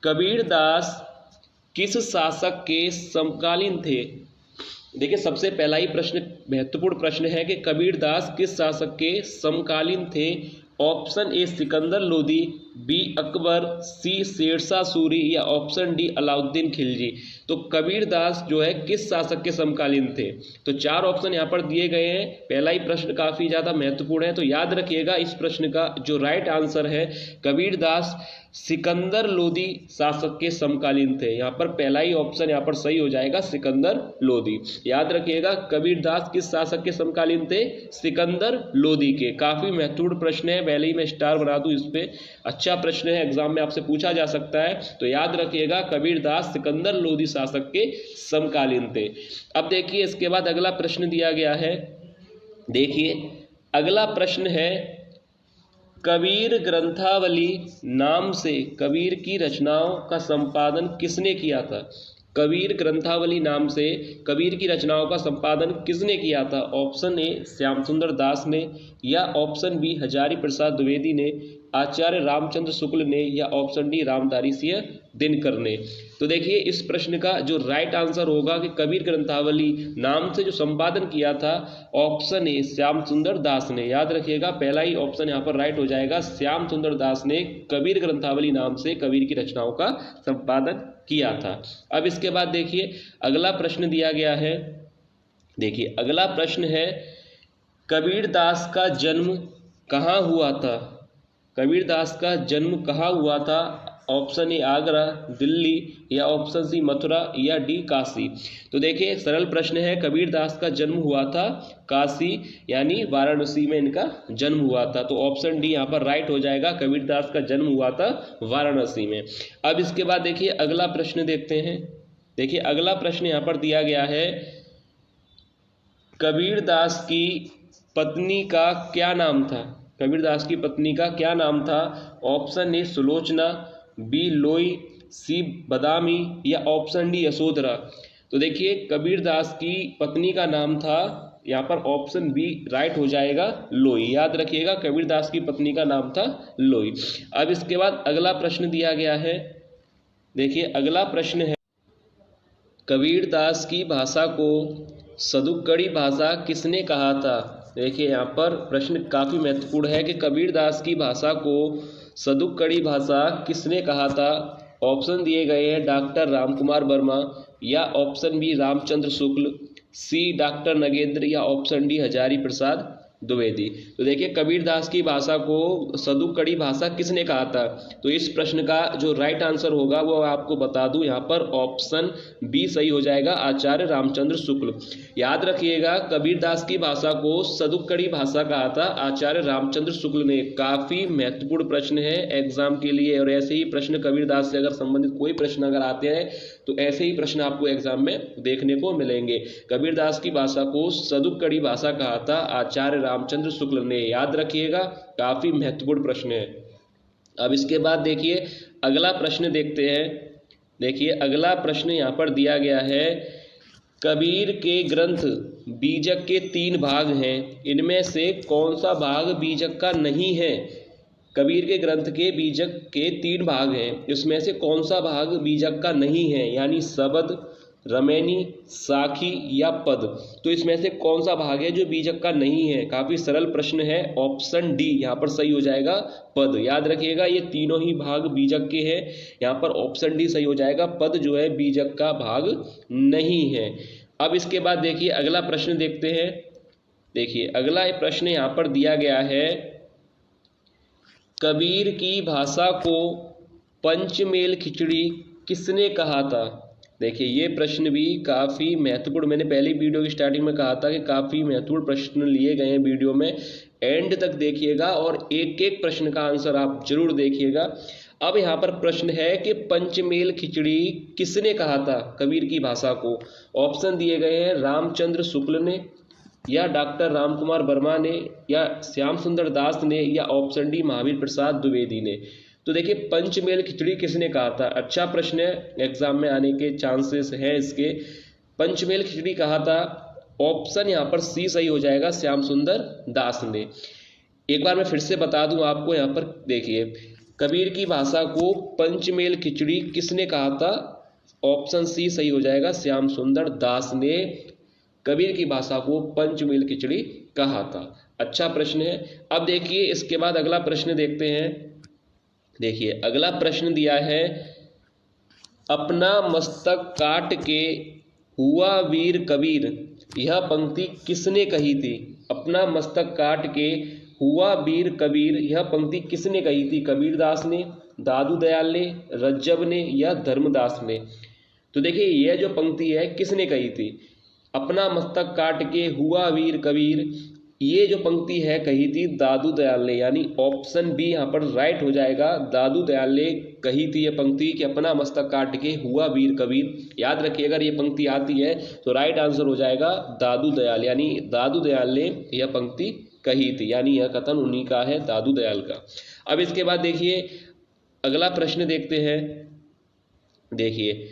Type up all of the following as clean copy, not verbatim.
कबीर दास किस शासक के समकालीन थे? देखिए, सबसे पहला ही प्रश्न महत्वपूर्ण प्रश्न है कि कबीर दास किस शासक के समकालीन थे। Option A Sikandar Lodi, B Akbar, C Shershah Suri या ऑप्शन डी अलाउद्दीन खिलजी। तो कबीर दास जो है किस शासक के समकालीन थे? तो चार ऑप्शन यहाँ पर दिए गए हैं। पहला ही प्रश्न काफी ज्यादा महत्वपूर्ण है, तो याद रखिएगा इस प्रश्न का जो राइट आंसर है कबीर दास सिकंदर लोदी शासक के समकालीन थे। यहाँ पर पहला ही ऑप्शन यहाँ पर सही हो जाएगा, सिकंदर लोदी। याद रखिएगा कबीर दास किस शासक के समकालीन थे? सिकंदर लोदी के। काफी महत्वपूर्ण प्रश्न है, पहले ही मैं स्टार बना दूं इस पे। अच्छा प्रश्न है, एग्जाम में आपसे पूछा जा सकता है, तो याद रखिएगा कबीर दास सिकंदर लोदी शासक के समकालीन थे। अब देखिए इसके बाद अगला प्रश्न दिया गया है। देखिए अगला प्रश्न है, कबीर ग्रंथावली नाम से कबीर की रचनाओं का संपादन किसने किया था? कबीर ग्रंथावली नाम से कबीर की रचनाओं का संपादन किसने किया था? ऑप्शन ए श्याम सुंदर दास ने, या ऑप्शन बी हजारी प्रसाद द्विवेदी ने, आचार्य रामचंद्र शुक्ल ने, या ऑप्शन डी रामधारी सिंह दिनकर ने। तो देखिए इस प्रश्न का जो राइट आंसर होगा कि कबीर ग्रंथावली नाम से जो संपादन किया था, ऑप्शन ए श्याम सुंदर दास ने। याद रखिएगा पहला ही ऑप्शन यहाँ पर राइट हो जाएगा, श्याम सुंदर दास ने कबीर ग्रंथावली नाम से कबीर की रचनाओं का संपादन किया था। अब इसके बाद देखिए अगला प्रश्न दिया गया है। देखिए अगला प्रश्न है, कबीर दास का जन्म कहाँ हुआ था? कबीर दास का जन्म कहाँ हुआ था? ऑप्शन ए आगरा, दिल्ली, या ऑप्शन सी मथुरा, या डी काशी। तो देखिए सरल प्रश्न है, कबीर दास का जन्म हुआ था काशी यानी वाराणसी में इनका जन्म हुआ था। तो ऑप्शन डी यहाँ पर राइट हो जाएगा, कबीर दास का जन्म हुआ था वाराणसी में। अब इसके बाद देखिए अगला प्रश्न देखते हैं। देखिए अगला प्रश्न यहाँ पर दिया गया है, कबीर दास की पत्नी का क्या नाम था? कबीर दास की पत्नी का क्या नाम था? ऑप्शन ए सुलोचना, बी लोई, सी बदामी, या ऑप्शन डी यशोधरा। तो देखिए कबीर दास की पत्नी का नाम था, यहाँ पर ऑप्शन बी राइट हो जाएगा, लोई। याद रखिएगा कबीर दास की पत्नी का नाम था लोई। अब इसके बाद अगला प्रश्न दिया गया है। देखिए अगला प्रश्न है, कबीर दास की भाषा को सदुक्कड़ी भाषा किसने कहा था? देखिए यहाँ पर प्रश्न काफी महत्वपूर्ण है कि कबीर दास की भाषा को सदुक्कड़ी भाषा किसने कहा था? ऑप्शन दिए गए हैं, डॉक्टर रामकुमार वर्मा, या ऑप्शन बी रामचंद्र शुक्ल, सी डॉक्टर नगेंद्र, या ऑप्शन डी हजारी प्रसाद द्विवेदी। तो देखिए कबीर दास की भाषा को सदुक्कड़ी भाषा किसने कहा था? तो इस प्रश्न का जो राइट आंसर होगा वो आपको बता दूं, यहाँ पर ऑप्शन बी सही हो जाएगा, आचार्य रामचंद्र शुक्ल। याद रखिएगा कबीर दास की भाषा को सदुक्कड़ी भाषा कहा था आचार्य रामचंद्र शुक्ल ने। काफी महत्वपूर्ण प्रश्न है एग्जाम के लिए, और ऐसे ही प्रश्न कबीर दास से अगर संबंधित कोई प्रश्न अगर आते हैं तो ऐसे ही प्रश्न आपको एग्जाम में देखने को मिलेंगे। कबीर दास की भाषा को सदुक्कड़ी भाषा कहा था आचार्य रामचंद्र शुक्ल ने। याद रखिएगा काफी महत्वपूर्ण प्रश्न है। अब इसके बाद देखिए अगला प्रश्न देखते हैं। देखिए अगला प्रश्न यहाँ पर दिया गया है, कबीर के ग्रंथ बीजक के 3 भाग हैं, इनमें से कौन सा भाग बीजक का नहीं है? कबीर के ग्रंथ के बीजक के 3 भाग हैं, इसमें से कौन सा भाग बीजक का नहीं है? यानी शबद, रमैनी, साखी या पद। तो इसमें से कौन सा भाग है जो बीजक का नहीं है? काफी सरल प्रश्न है, ऑप्शन डी यहाँ पर सही हो जाएगा, पद। याद रखिएगा ये तीनों ही भाग बीजक के हैं, यहाँ पर ऑप्शन डी सही हो जाएगा, पद जो है बीजक का भाग नहीं है। अब इसके बाद देखिए अगला प्रश्न देखते हैं। देखिए अगला प्रश्न यहाँ पर दिया गया है, कबीर की भाषा को पंचमेल खिचड़ी किसने कहा था? देखिए ये प्रश्न भी काफ़ी महत्वपूर्ण, मैंने पहली वीडियो की स्टार्टिंग में कहा था कि काफ़ी महत्वपूर्ण प्रश्न लिए गए हैं वीडियो में, एंड तक देखिएगा और एक एक प्रश्न का आंसर आप जरूर देखिएगा। अब यहाँ पर प्रश्न है कि पंचमेल खिचड़ी किसने कहा था कबीर की भाषा को? ऑप्शन दिए गए हैं, रामचंद्र शुक्ल ने, या डॉक्टर रामकुमार वर्मा ने, या श्याम सुंदर दास ने, या ऑप्शन डी महावीर प्रसाद द्विवेदी ने। तो देखिए पंचमेल खिचड़ी किसने कहा था? अच्छा प्रश्न है, एग्जाम में आने के चांसेस हैं इसके। पंचमेल खिचड़ी कहा था, ऑप्शन यहाँ पर सी सही हो जाएगा, श्याम सुंदर दास ने। एक बार मैं फिर से बता दूं आपको, यहाँ पर देखिए कबीर की भाषा को पंचमेल खिचड़ी किसने कहा था? ऑप्शन सी सही हो जाएगा, श्याम सुंदर दास ने कबीर की भाषा को पंचमेल खिचड़ी कहा था। अच्छा प्रश्न है। अब देखिए इसके बाद अगला प्रश्न देखते हैं। देखिए अगला प्रश्न दिया है, अपना मस्तक काट के हुआ वीर कबीर, यह पंक्ति किसने कही थी? अपना मस्तक काट के हुआ वीर कबीर, यह पंक्ति किसने कही थी? कबीरदास ने, दादू दयाल ने, रज्जब ने या धर्मदास ने? तो देखिए यह जो पंक्ति है किसने कही थी? अपना मस्तक काट के हुआ वीर कबीर, ये जो पंक्ति है कही थी दादू दयाल ने, यानी ऑप्शन बी यहाँ पर राइट हो जाएगा। दादू दयाल ने कही थी ये पंक्ति कि अपना मस्तक काट के हुआ वीर कबीर। याद रखिए अगर ये पंक्ति आती है तो राइट आंसर हो जाएगा दादू दयाल, यानी दादू दयाल ने यह पंक्ति कही थी, यानी यह कथन उन्हीं का है, दादू दयाल का। अब इसके बाद देखिए अगला प्रश्न देखते हैं। देखिए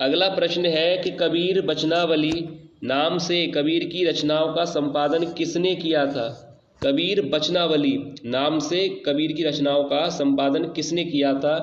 अगला प्रश्न है कि कबीर वचनावली नाम से कबीर की रचनाओं का संपादन किसने किया था? कबीर वचनावली नाम से कबीर की रचनाओं का संपादन किसने किया था?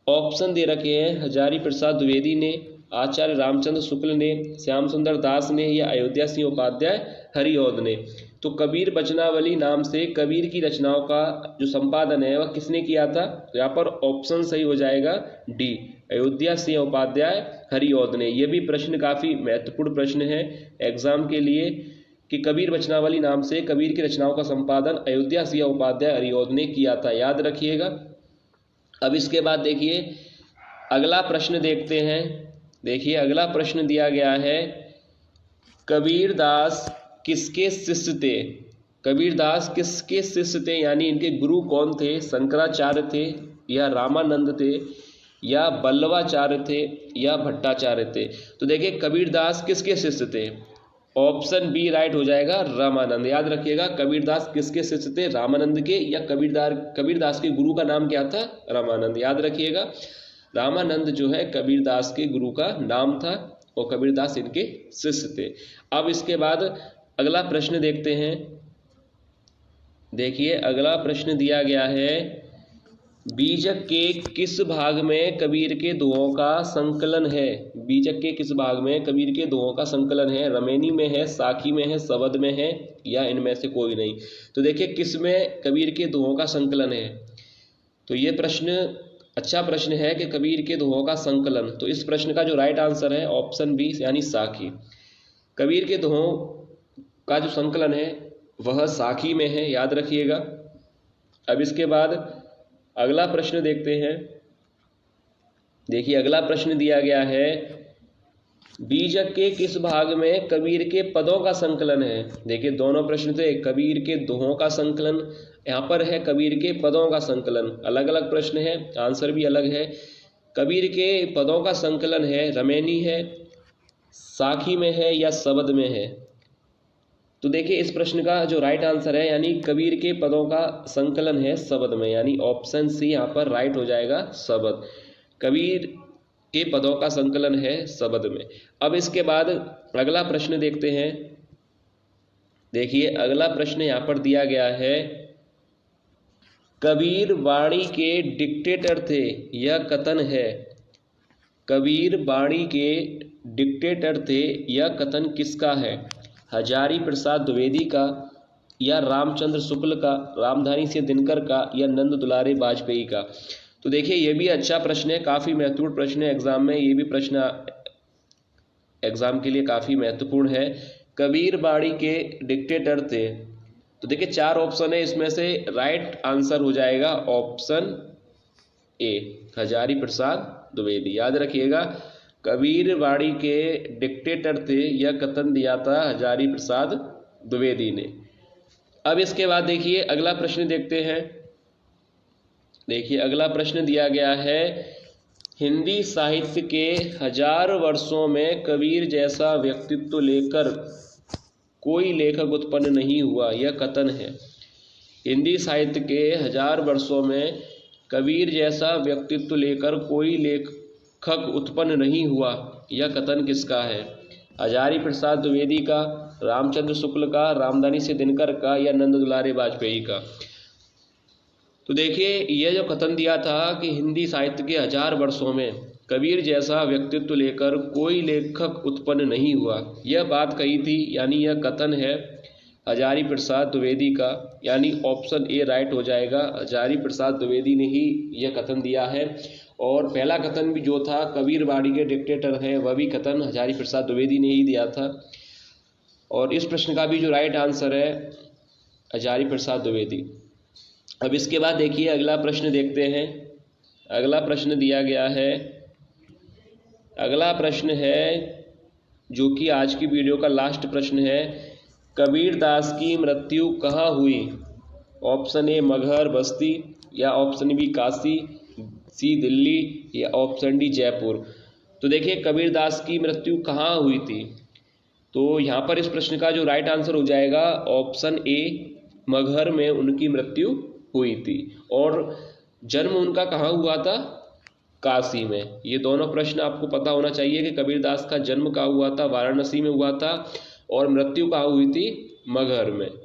ऑप्शन दे रखे हैं, हजारी प्रसाद द्विवेदी ने, आचार्य रामचंद्र शुक्ल ने, श्याम सुंदर दास ने या अयोध्या सिंह उपाध्याय हरिऔध ने। तो कबीर वचनावली नाम से कबीर की रचनाओं का जो संपादन है वह किसने किया था? तो यहाँ पर ऑप्शन सही हो जाएगा डी, अयोध्या सिंह उपाध्याय हरिऔध ने। यह भी प्रश्न काफी महत्वपूर्ण प्रश्न है एग्जाम के लिए कि कबीर वचनावली नाम से कबीर की रचनाओं का संपादन अयोध्या सिंह उपाध्याय हरिऔध ने किया था, याद रखिएगा। अब इसके बाद देखिए अगला प्रश्न देखते हैं। देखिए अगला प्रश्न दिया गया है, कबीरदास किसके शिष्य थे? कबीरदास किसके शिष्य थे, यानी इनके गुरु कौन थे? शंकराचार्य थे या रामानंद थे या बल्लवाचार्य थे या भट्टाचार्य थे? तो देखिए कबीरदास किसके शिष्य थे? ऑप्शन बी राइट हो जाएगा, रामानंद। याद रखिएगा कबीरदास किसके शिष्य थे? रामानंद के, या कबीरदास के गुरु का नाम क्या था? रामानंद। याद रखिएगा रामानंद जो है कबीरदास के गुरु का नाम था और कबीरदास इनके शिष्य थे। अब इसके बाद अगला प्रश्न देखते हैं। देखिए अगला प्रश्न दिया गया है, बीजक के किस भाग में कबीर के दोहों का संकलन है? बीजक के किस भाग में कबीर के दोहों का संकलन है? रमैनी में है, साखी में है, शबद में है या इनमें से कोई नहीं? तो देखिए किस में कबीर के दोहों का संकलन है? तो ये प्रश्न अच्छा प्रश्न है कि कबीर के दोहों का संकलन। तो इस प्रश्न का जो राइट आंसर है ऑप्शन बी यानी साखी। कबीर के दोहों का जो संकलन है वह साखी में है, याद रखिएगा। अब इसके बाद अगला प्रश्न देखते हैं। देखिए अगला प्रश्न दिया गया है, बीजक के किस भाग में कबीर के पदों का संकलन है? देखिए दोनों प्रश्न थे, कबीर के दोहों का संकलन, यहाँ पर है कबीर के पदों का संकलन। अलग अलग प्रश्न है, आंसर भी अलग है। कबीर के पदों का संकलन है, रमैनी है, साखी में है या शबद में है? तो देखिए इस प्रश्न का जो राइट आंसर है यानी कबीर के पदों का संकलन है शबद में, यानी ऑप्शन सी यहाँ पर राइट हो जाएगा, शबद। कबीर के पदों का संकलन है शबद में। अब इसके बाद अगला प्रश्न देखते हैं। देखिए अगला प्रश्न यहाँ पर दिया गया है, कबीर वाणी के डिक्टेटर थे, यह कथन है। कबीर वाणी के डिक्टेटर थे, यह कथन किसका है? हजारी प्रसाद द्विवेदी का या रामचंद्र शुक्ल का, रामधानी सिंह दिनकर का या नंद दुलारे वाजपेयी का? तो देखिए ये भी अच्छा प्रश्न है, काफी महत्वपूर्ण प्रश्न है एग्जाम में। ये भी प्रश्न एग्जाम के लिए काफी महत्वपूर्ण है। कबीर वाणी के डिक्टेटर थे, तो देखिए 4 ऑप्शन है, इसमें से राइट आंसर हो जाएगा ऑप्शन ए, हजारी प्रसाद द्विवेदी। याद रखिएगा कबीर वाणी के डिक्टेटर थे, यह कथन दिया था हजारी प्रसाद द्विवेदी ने। अब इसके बाद देखिए अगला प्रश्न देखते हैं। देखिए अगला प्रश्न दिया गया है, हिंदी साहित्य के 1000 वर्षों में कबीर जैसा व्यक्तित्व लेकर कोई लेखक उत्पन्न नहीं हुआ, यह कथन है। हिंदी साहित्य के 1000 वर्षों में कबीर जैसा व्यक्तित्व लेकर कोई लेखक उत्पन्न नहीं हुआ, यह कथन किसका है? हजारी प्रसाद द्विवेदी का, रामचंद्र शुक्ल का, रामधानी सिंह दिनकर का या नंद दुलारे वाजपेयी का? तो देखिए यह जो कथन दिया था कि हिंदी साहित्य के 1000 वर्षों में कबीर जैसा व्यक्तित्व लेकर कोई लेखक उत्पन्न नहीं हुआ, यह बात कही थी, यानी यह कथन है हजारी प्रसाद द्विवेदी का, यानी ऑप्शन ए राइट हो जाएगा। हजारी प्रसाद द्विवेदी ने ही यह कथन दिया है। और पहला कथन भी जो था कबीर बाड़ी के डिक्टेटर हैं, वह भी कथन हजारी प्रसाद द्विवेदी ने ही दिया था। और इस प्रश्न का भी जो राइट आंसर है हजारी प्रसाद द्विवेदी। अब इसके बाद देखिए अगला प्रश्न देखते हैं। अगला प्रश्न दिया गया है, अगला प्रश्न है जो कि आज की वीडियो का लास्ट प्रश्न है, कबीर दास की मृत्यु कहाँ हुई? ऑप्शन ए मगहर बस्ती, या ऑप्शन बी काशी, सी दिल्ली, या ऑप्शन डी जयपुर। तो देखिए कबीर दास की मृत्यु कहाँ हुई थी? तो यहाँ पर इस प्रश्न का जो राइट आंसर हो जाएगा ऑप्शन ए मगहर में उनकी मृत्यु हुई थी। और जन्म उनका कहाँ हुआ था? काशी में। ये दोनों प्रश्न आपको पता होना चाहिए कि कबीर दास का जन्म कहाँ हुआ था? वाराणसी में हुआ था। और मृत्यु कहाँ हुई थी? मगहर में।